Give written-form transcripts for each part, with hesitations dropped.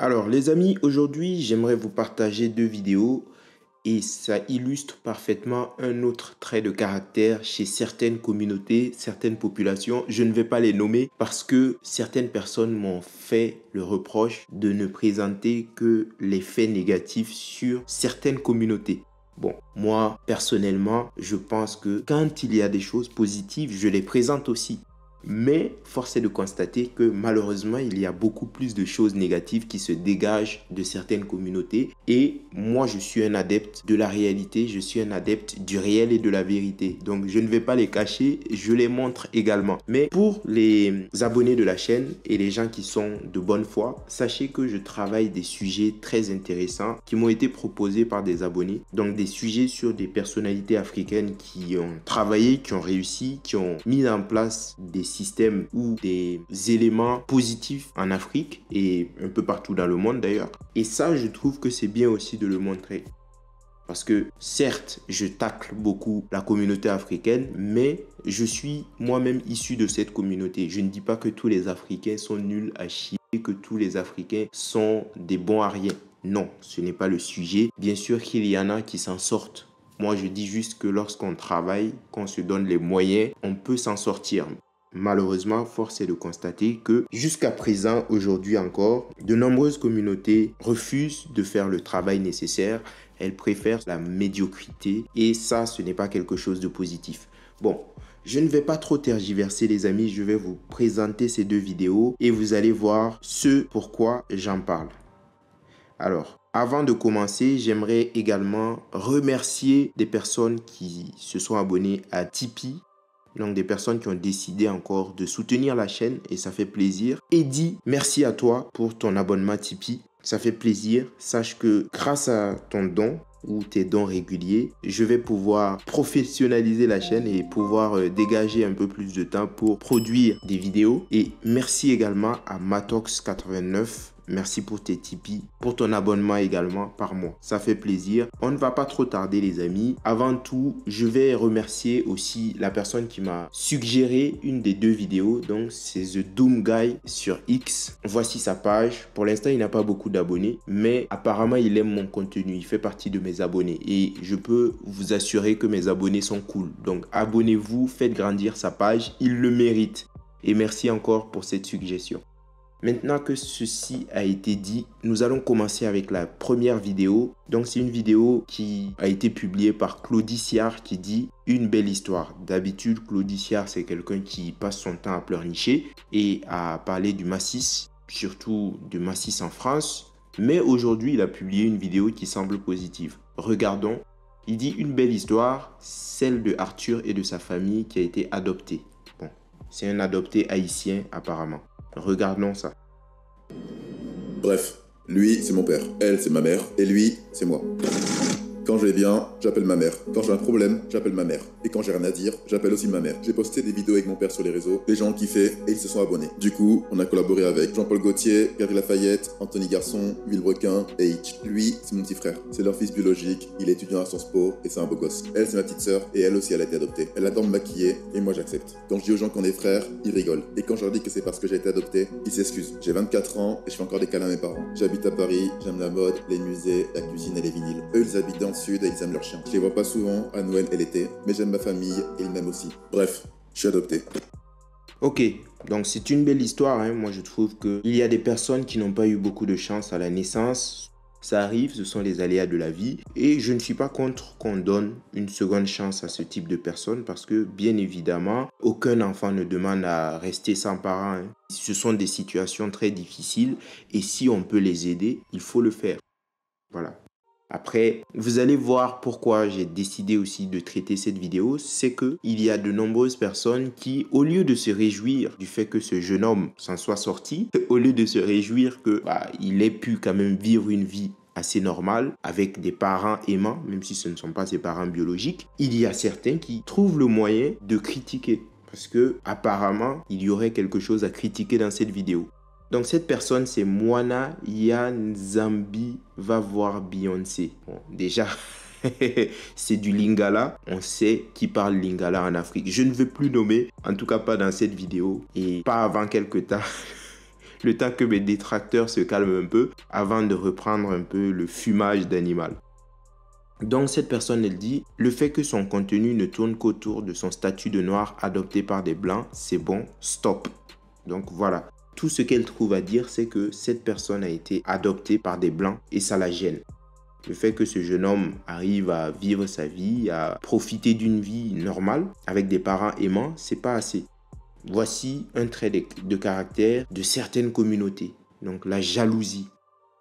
Alors les amis, aujourd'hui j'aimerais vous partager deux vidéos et ça illustre parfaitement un autre trait de caractère chez certaines communautés, certaines populations. Je ne vais pas les nommer parce que certaines personnes m'ont fait le reproche de ne présenter que les faits négatifs sur certaines communautés. Bon, moi personnellement, je pense que quand il y a des choses positives, je les présente aussi. Mais force est de constater que malheureusement, il y a beaucoup plus de choses négatives qui se dégagent de certaines communautés. Et moi, je suis un adepte de la réalité, je suis un adepte du réel et de la vérité. Donc, je ne vais pas les cacher, je les montre également. Mais pour les abonnés de la chaîne et les gens qui sont de bonne foi, sachez que je travaille des sujets très intéressants qui m'ont été proposés par des abonnés. Donc, des sujets sur des personnalités africaines qui ont travaillé, qui ont réussi, qui ont mis en place des systèmes ou des éléments positifs en Afrique et un peu partout dans le monde d'ailleurs. Et ça, je trouve que c'est bien aussi de le montrer. Parce que certes, je tacle beaucoup la communauté africaine, mais je suis moi-même issu de cette communauté. Je ne dis pas que tous les Africains sont nuls à chier, que tous les Africains sont des bons à rien. Non, ce n'est pas le sujet. Bien sûr qu'il y en a qui s'en sortent. Moi, je dis juste que lorsqu'on travaille, qu'on se donne les moyens, on peut s'en sortir. Malheureusement, force est de constater que jusqu'à présent, aujourd'hui encore, de nombreuses communautés refusent de faire le travail nécessaire. Elles préfèrent la médiocrité et ça, ce n'est pas quelque chose de positif. Bon, je ne vais pas trop tergiverser les amis, je vais vous présenter ces deux vidéos et vous allez voir ce pourquoi j'en parle. Alors, avant de commencer, j'aimerais également remercier des personnes qui se sont abonnées à Tipeee. Donc des personnes qui ont décidé encore de soutenir la chaîne et ça fait plaisir. Eddie, merci à toi pour ton abonnement Tipeee. Ça fait plaisir. Sache que grâce à ton don ou tes dons réguliers, je vais pouvoir professionnaliser la chaîne et pouvoir dégager un peu plus de temps pour produire des vidéos. Et merci également à Matox89. Merci pour tes Tipeee, pour ton abonnement également par mois. Ça fait plaisir. On ne va pas trop tarder les amis. Avant tout, je vais remercier aussi la personne qui m'a suggéré une des deux vidéos. Donc, c'est The Doom Guy sur X. Voici sa page. Pour l'instant, il n'a pas beaucoup d'abonnés, mais apparemment, il aime mon contenu. Il fait partie de mes abonnés et je peux vous assurer que mes abonnés sont cool. Donc, abonnez-vous, faites grandir sa page. Il le mérite. Et merci encore pour cette suggestion. Maintenant que ceci a été dit, nous allons commencer avec la première vidéo. Donc c'est une vidéo qui a été publiée par Claudie Siard qui dit « Une belle histoire ». D'habitude, Claudie Siard, c'est quelqu'un qui passe son temps à pleurnicher et à parler du Massis, surtout du Massis en France. Mais aujourd'hui, il a publié une vidéo qui semble positive. Regardons. Il dit « Une belle histoire, celle de Arthur et de sa famille qui a été adoptée ». Bon, c'est un adopté haïtien apparemment. Regardons ça. Bref, lui, c'est mon père, elle, c'est ma mère, et lui, c'est moi. Quand je vais bien, j'appelle ma mère. Quand j'ai un problème, j'appelle ma mère. Et quand j'ai rien à dire, j'appelle aussi ma mère. J'ai posté des vidéos avec mon père sur les réseaux. Les gens ont kiffé et ils se sont abonnés. Du coup, on a collaboré avec Jean-Paul Gaultier, Gary Lafayette, Anthony Garçon, Villebrequin et Hitch. Lui, c'est mon petit frère. C'est leur fils biologique. Il est étudiant à Sciences Po et c'est un beau gosse. Elle, c'est ma petite sœur et elle aussi, elle a été adoptée. Elle adore me maquiller et moi, j'accepte. Quand je dis aux gens qu'on est frères, ils rigolent. Et quand je leur dis que c'est parce que j'ai été adopté, ils s'excusent. J'ai 24 ans et je fais encore des câlins à mes parents. J'habite à Paris, j'aime la mode, les musées, la cuisine et les vinyles. Eux, ils habitent dans le sud et ils aiment leur chien. Je les vois pas souvent à Noël et l'été, mais j'aime ma famille et ils m'aiment aussi. Bref, je suis adopté. Ok, donc c'est une belle histoire, hein. Moi je trouve qu'il y a des personnes qui n'ont pas eu beaucoup de chance à la naissance. Ça arrive, ce sont les aléas de la vie. Et je ne suis pas contre qu'on donne une seconde chance à ce type de personnes parce que bien évidemment, aucun enfant ne demande à rester sans parents, hein. Ce sont des situations très difficiles et si on peut les aider, il faut le faire. Voilà. Après, vous allez voir pourquoi j'ai décidé aussi de traiter cette vidéo. C'est qu'il y a de nombreuses personnes qui, au lieu de se réjouir du fait que ce jeune homme s'en soit sorti, au lieu de se réjouir qu'il ait pu quand même vivre une vie assez normale avec des parents aimants, même si ce ne sont pas ses parents biologiques, il y a certains qui trouvent le moyen de critiquer. Parce que apparemment, il y aurait quelque chose à critiquer dans cette vidéo. Donc cette personne, c'est Moana Yanzambi va voir Beyoncé. Bon, déjà, c'est du Lingala. On sait qui parle Lingala en Afrique. Je ne veux plus nommer, en tout cas pas dans cette vidéo. Et pas avant quelques temps, le temps que mes détracteurs se calment un peu avant de reprendre un peu le fumage d'animal. Donc cette personne, elle dit, le fait que son contenu ne tourne qu'autour de son statut de noir adopté par des blancs, c'est bon, stop. Donc voilà, tout ce qu'elle trouve à dire, c'est que cette personne a été adoptée par des blancs et ça la gêne. Le fait que ce jeune homme arrive à vivre sa vie, à profiter d'une vie normale avec des parents aimants, c'est pas assez. Voici un trait de caractère de certaines communautés. Donc la jalousie.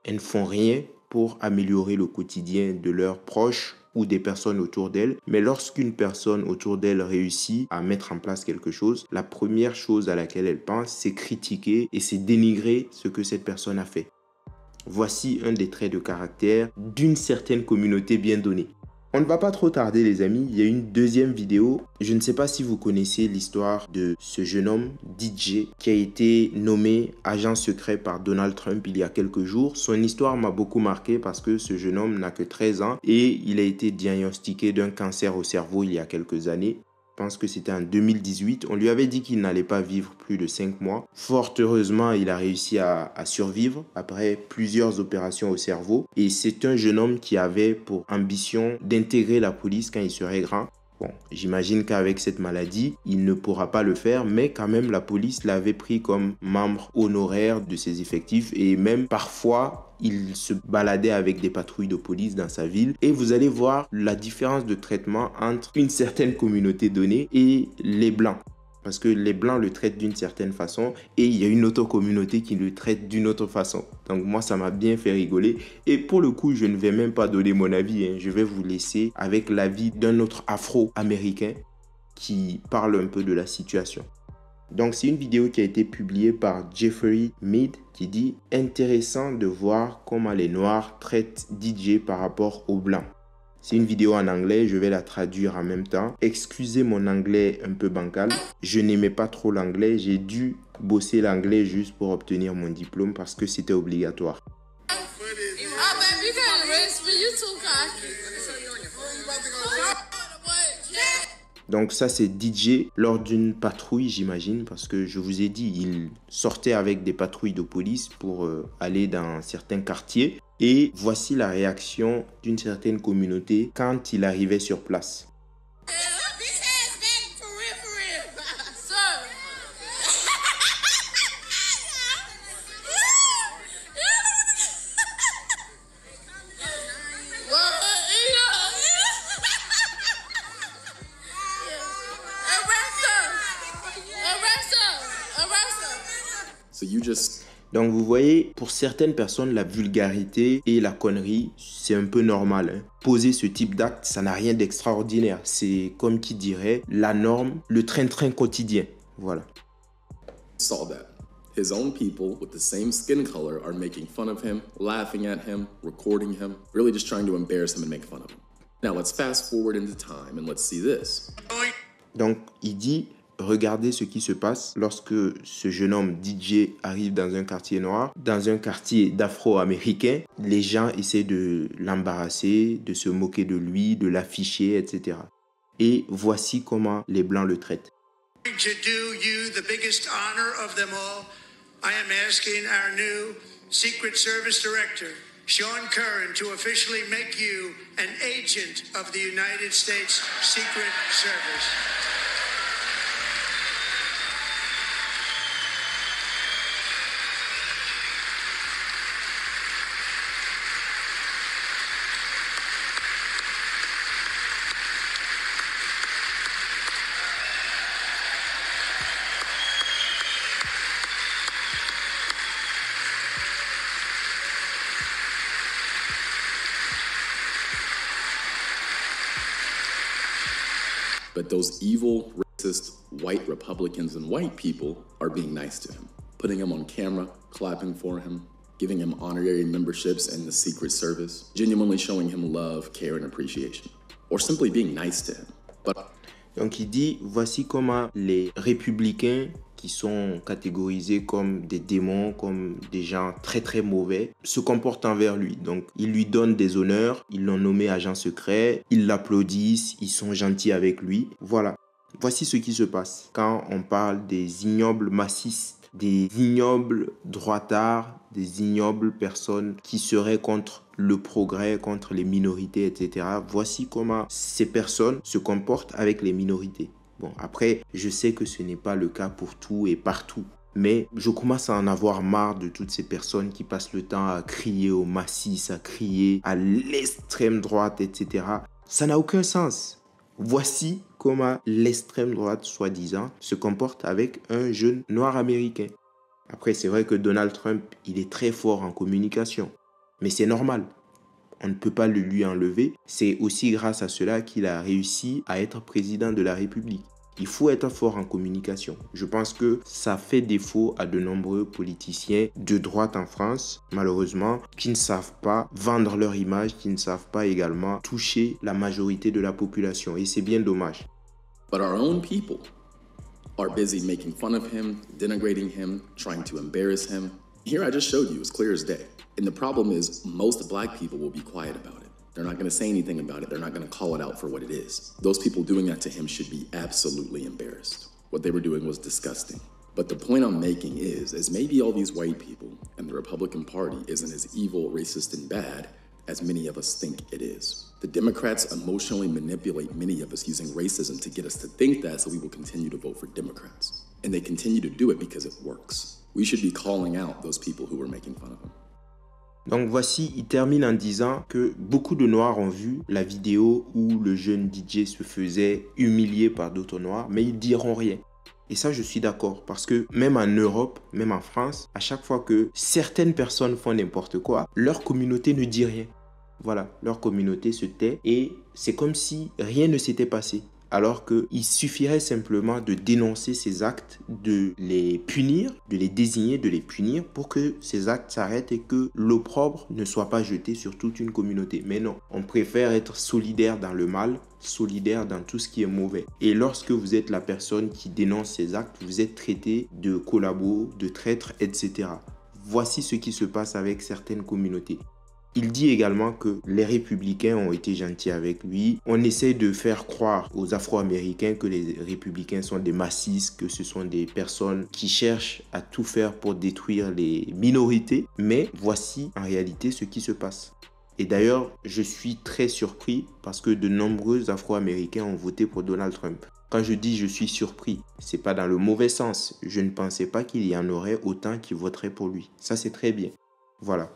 Elles ne font rien pour améliorer le quotidien de leurs proches ou des personnes autour d'elles. Mais lorsqu'une personne autour d'elle réussit à mettre en place quelque chose, la première chose à laquelle elle pense, c'est critiquer et c'est dénigrer ce que cette personne a fait. Voici un des traits de caractère d'une certaine communauté bien donnée. On ne va pas trop tarder les amis, il y a une deuxième vidéo. Je ne sais pas si vous connaissez l'histoire de ce jeune homme, DJ, qui a été nommé agent secret par Donald Trump il y a quelques jours. Son histoire m'a beaucoup marqué parce que ce jeune homme n'a que 13 ans et il a été diagnostiqué d'un cancer au cerveau il y a quelques années. Je pense que c'était en 2018. On lui avait dit qu'il n'allait pas vivre plus de 5 mois. Fort heureusement, il a réussi à survivre après plusieurs opérations au cerveau. Et c'est un jeune homme qui avait pour ambition d'intégrer la police quand il serait grand. Bon, j'imagine qu'avec cette maladie, il ne pourra pas le faire, mais quand même, la police l'avait pris comme membre honoraire de ses effectifs et même parfois, il se baladait avec des patrouilles de police dans sa ville. Et vous allez voir la différence de traitement entre une certaine communauté donnée et les Blancs. Parce que les Blancs le traitent d'une certaine façon et il y a une autre communauté qui le traite d'une autre façon. Donc moi, ça m'a bien fait rigoler. Et pour le coup, je ne vais même pas donner mon avis. Je vais vous laisser avec l'avis d'un autre afro-américain qui parle un peu de la situation. Donc c'est une vidéo qui a été publiée par Jeffrey Mead qui dit « Intéressant de voir comment les Noirs traitent DJ par rapport aux Blancs ». C'est une vidéo en anglais, je vais la traduire en même temps. Excusez mon anglais un peu bancal. Je n'aimais pas trop l'anglais. J'ai dû bosser l'anglais juste pour obtenir mon diplôme parce que c'était obligatoire. Donc ça c'est DJ lors d'une patrouille j'imagine parce que je vous ai dit il sortait avec des patrouilles de police pour aller dans certains quartiers et voici la réaction d'une certaine communauté quand il arrivait sur place. Donc vous voyez, pour certaines personnes, la vulgarité et la connerie, c'est un peu normal. Poser ce type d'acte, ça n'a rien d'extraordinaire. C'est comme qui dirait la norme, le train-train quotidien. Voilà. Saw that. His own people with the same skin color are making fun of him, laughing at him, recording him, really just trying to embarrass him and make fun of him. Now let's fast forward into time and let's see this. Donc il dit... Regardez ce qui se passe lorsque ce jeune homme DJ arrive dans un quartier noir, dans un quartier d'afro-américains. Les gens essaient de l'embarrasser, de se moquer de lui, de l'afficher, etc. Et voici comment les Blancs le traitent. To do you the biggest honor of them all, I am asking our new Secret Service Director, Sean Curran, to officially make you an agent of the United States Secret Service. But those evil, racist, white Republicans and white people are being nice to him, putting him on camera, clapping for him, giving him honorary memberships in the Secret Service, genuinely showing him love, care, and appreciation, or simply being nice to him. Donc il dit, voici comment les républicains qui sont catégorisés comme des démons, comme des gens très très mauvais, se comportent envers lui. Donc ils lui donnent des honneurs, ils l'ont nommé agent secret, ils l'applaudissent, ils sont gentils avec lui. Voilà. Voici ce qui se passe quand on parle des ignobles massistes des ignobles droitards, des ignobles personnes qui seraient contre le progrès, contre les minorités, etc. Voici comment ces personnes se comportent avec les minorités. Bon, après, je sais que ce n'est pas le cas pour tout et partout. Mais je commence à en avoir marre de toutes ces personnes qui passent le temps à crier au massif, à crier à l'extrême droite, etc. Ça n'a aucun sens. Voici comment l'extrême droite, soi-disant, se comporte avec un jeune noir américain. Après, c'est vrai que Donald Trump, il est très fort en communication. Mais c'est normal. On ne peut pas le lui enlever. C'est aussi grâce à cela qu'il a réussi à être président de la République. Il faut être fort en communication. Je pense que ça fait défaut à de nombreux politiciens de droite en France, malheureusement, qui ne savent pas vendre leur image, qui ne savent pas également toucher la majorité de la population. Et c'est bien dommage. But our own people are busy making fun of him, denigrating him, trying to embarrass him. Here I just showed you, as clear as day. And the problem is, most black people will be quiet about it. They're not going to say anything about it. They're not going to call it out for what it is. Those people doing that to him should be absolutely embarrassed. What they were doing was disgusting. But the point I'm making is maybe all these white people and the Republican Party isn't as evil, racist, and bad as many of us think it is. The Democrats emotionally manipulate many of us using racism to get us to think that, so we will continue to vote for Democrats. And they continue to do it because it works. We should be calling out those people who are making fun of him. Donc voici, il termine en disant que beaucoup de Noirs ont vu la vidéo où le jeune DJ se faisait humilier par d'autres Noirs, mais ils diront rien. Et ça, je suis d'accord, parce que même en Europe, même en France, à chaque fois que certaines personnes font n'importe quoi, leur communauté ne dit rien. Voilà, leur communauté se tait et c'est comme si rien ne s'était passé. Alors qu'il suffirait simplement de dénoncer ces actes, de les punir, de les désigner, de les punir pour que ces actes s'arrêtent et que l'opprobre ne soit pas jeté sur toute une communauté. Mais non, on préfère être solidaire dans le mal, solidaire dans tout ce qui est mauvais. Et lorsque vous êtes la personne qui dénonce ces actes, vous êtes traité de collabo, de traître, etc. Voici ce qui se passe avec certaines communautés. Il dit également que les républicains ont été gentils avec lui. On essaie de faire croire aux Afro-Américains que les républicains sont des massistes, que ce sont des personnes qui cherchent à tout faire pour détruire les minorités. Mais voici en réalité ce qui se passe. Et d'ailleurs, je suis très surpris parce que de nombreux Afro-Américains ont voté pour Donald Trump. Quand je dis je suis surpris, c'est pas dans le mauvais sens. Je ne pensais pas qu'il y en aurait autant qui voteraient pour lui. Ça, c'est très bien. Voilà.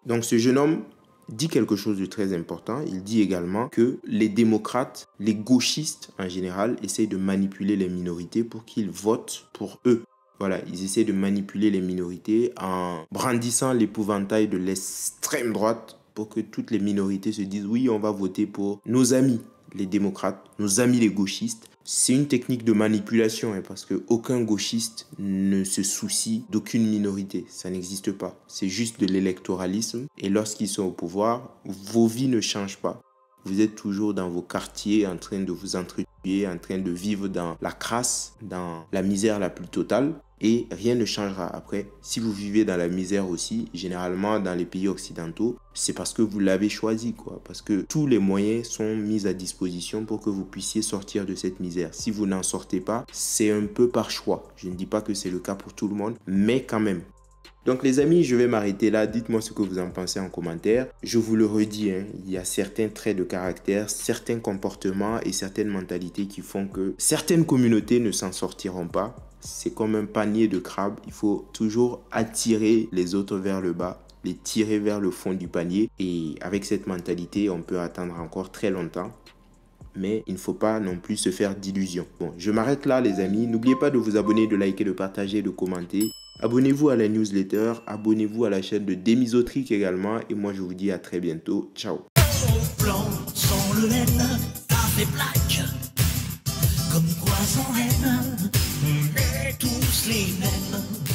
Donc ce jeune homme dit quelque chose de très important. Il dit également que les démocrates, les gauchistes en général, essayent de manipuler les minorités pour qu'ils votent pour eux. Voilà, ils essaient de manipuler les minorités en brandissant l'épouvantail de l'extrême droite pour que toutes les minorités se disent oui, on va voter pour nos amis, les démocrates, nos amis les gauchistes. C'est une technique de manipulation parce qu'aucun gauchiste ne se soucie d'aucune minorité. Ça n'existe pas. C'est juste de l'électoralisme. Et lorsqu'ils sont au pouvoir, vos vies ne changent pas. Vous êtes toujours dans vos quartiers en train de vous entretuer, en train de vivre dans la crasse, dans la misère la plus totale. Et rien ne changera après. Si vous vivez dans la misère aussi, généralement dans les pays occidentaux, c'est parce que vous l'avez choisi, quoi. Parce que tous les moyens sont mis à disposition pour que vous puissiez sortir de cette misère. Si vous n'en sortez pas, c'est un peu par choix. Je ne dis pas que c'est le cas pour tout le monde, mais quand même. Donc les amis, je vais m'arrêter là. Dites-moi ce que vous en pensez en commentaire. Je vous le redis, il y a certains traits de caractère, certains comportements et certaines mentalités qui font que certaines communautés ne s'en sortiront pas. C'est comme un panier de crabes. Il faut toujours attirer les autres vers le bas, les tirer vers le fond du panier. Et avec cette mentalité, on peut attendre encore très longtemps. Mais il ne faut pas non plus se faire d'illusions. Bon, je m'arrête là les amis. N'oubliez pas de vous abonner, de liker, de partager, de commenter. Abonnez-vous à la newsletter, abonnez-vous à la chaîne de Demisotric également. Et moi, je vous dis à très bientôt. Ciao. Son blanc, sans le N, café black, comme croissant N, on est tous les mêmes.